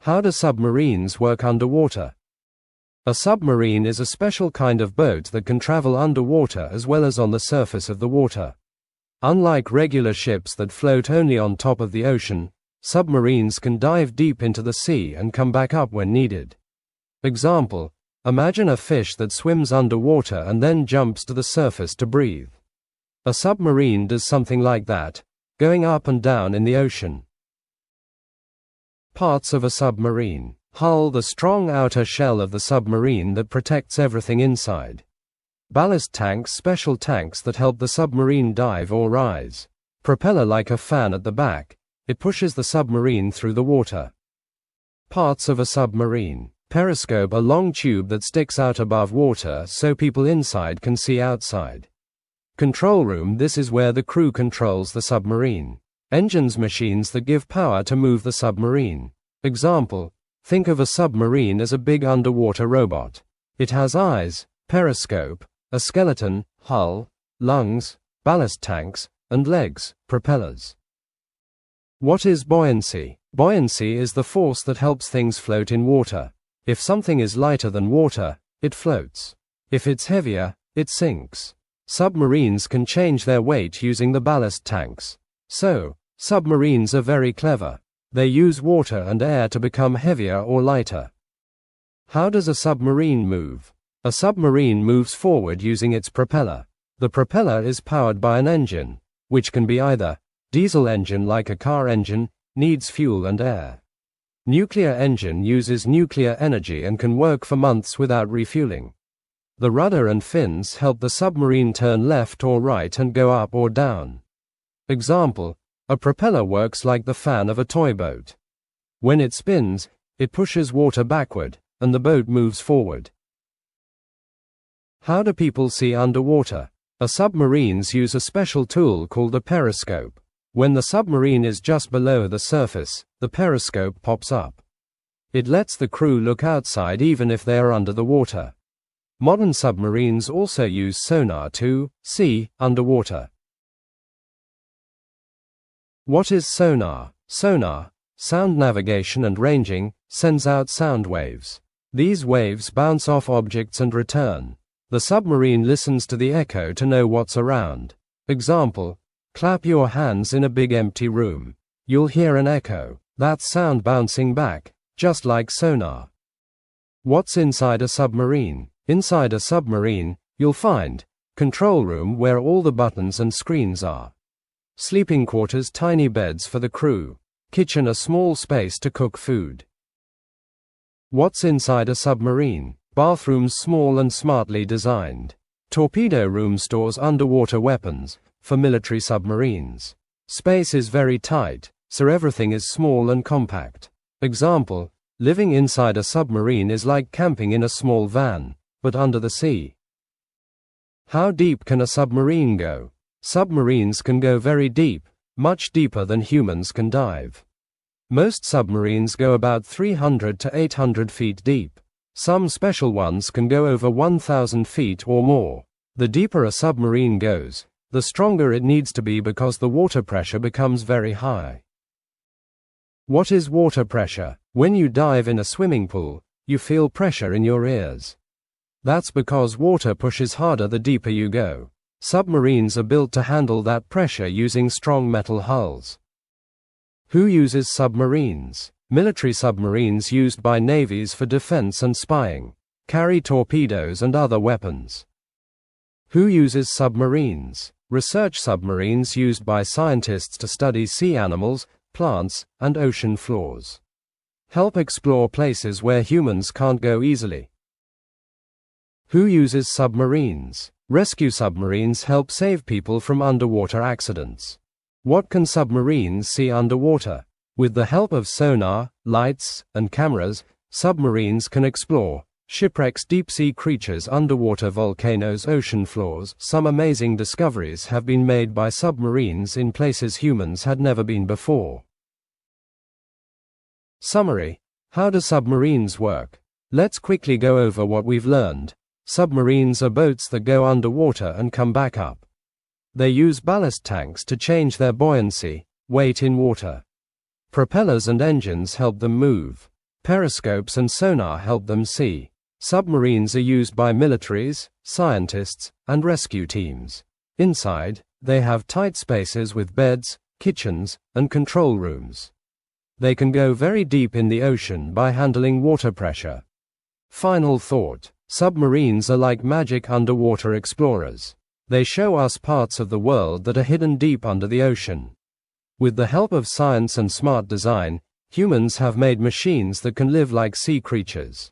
How do submarines work underwater? A submarine is a special kind of boat that can travel underwater as well as on the surface of the water. Unlike regular ships that float only on top of the ocean, submarines can dive deep into the sea and come back up when needed. Example: imagine a fish that swims underwater and then jumps to the surface to breathe. A submarine does something like that, going up and down in the ocean. Parts of a submarine. Hull, the strong outer shell of the submarine that protects everything inside. Ballast tanks, special tanks that help the submarine dive or rise. Propeller, like a fan at the back, it pushes the submarine through the water. Parts of a submarine. Periscope, a long tube that sticks out above water so people inside can see outside. Control room, this is where the crew controls the submarine. Engines, machines that give power to move the submarine. Example: think of a submarine as a big underwater robot. It has eyes, periscope, a skeleton, hull, lungs, ballast tanks, and legs, propellers. What is buoyancy? Buoyancy is the force that helps things float in water. If something is lighter than water, it floats. If it's heavier, it sinks. Submarines can change their weight using the ballast tanks. So, submarines are very clever. They use water and air to become heavier or lighter. How does a submarine move? A submarine moves forward using its propeller. The propeller is powered by an engine, which can be either diesel engine like a car engine, needs fuel and air. Nuclear engine uses nuclear energy and can work for months without refueling. The rudder and fins help the submarine turn left or right and go up or down. Example: a propeller works like the fan of a toy boat. When it spins, it pushes water backward, and the boat moves forward. How do people see underwater? Submarines use a special tool called a periscope. When the submarine is just below the surface, the periscope pops up. It lets the crew look outside even if they are under the water. Modern submarines also use sonar to see underwater. What is sonar? Sonar, sound navigation and ranging, sends out sound waves. These waves bounce off objects and return. The submarine listens to the echo to know what's around. Example: clap your hands in a big empty room. You'll hear an echo. That's sound bouncing back, just like sonar. What's inside a submarine? Inside a submarine, you'll find control room where all the buttons and screens are. Sleeping quarters, tiny beds for the crew. Kitchen, a small space to cook food. What's inside a submarine? Bathrooms, small and smartly designed. Torpedo room stores underwater weapons, for military submarines. Space is very tight, so everything is small and compact. Example: living inside a submarine is like camping in a small van, but under the sea. How deep can a submarine go? Submarines can go very deep, much deeper than humans can dive. Most submarines go about 300 to 800 feet deep. Some special ones can go over 1,000 feet or more. The deeper a submarine goes, the stronger it needs to be because the water pressure becomes very high. What is water pressure? When you dive in a swimming pool, you feel pressure in your ears. That's because water pushes harder the deeper you go. Submarines are built to handle that pressure using strong metal hulls. Who uses submarines? Military submarines used by navies for defense and spying. Carry torpedoes and other weapons. Who uses submarines? Research submarines used by scientists to study sea animals, plants, and ocean floors. Help explore places where humans can't go easily. Who uses submarines? Rescue submarines help save people from underwater accidents. What can submarines see underwater? With the help of sonar, lights, and cameras, submarines can explore shipwrecks, deep-sea creatures, underwater volcanoes, ocean floors. Some amazing discoveries have been made by submarines in places humans had never been before. Summary: how do submarines work? Let's quickly go over what we've learned. Submarines are boats that go underwater and come back up. They use ballast tanks to change their buoyancy, weight in water. Propellers and engines help them move. Periscopes and sonar help them see. Submarines are used by militaries, scientists, and rescue teams. Inside, they have tight spaces with beds, kitchens, and control rooms. They can go very deep in the ocean by handling water pressure. Final thought. Submarines are like magic underwater explorers. They show us parts of the world that are hidden deep under the ocean. With the help of science and smart design, humans have made machines that can live like sea creatures.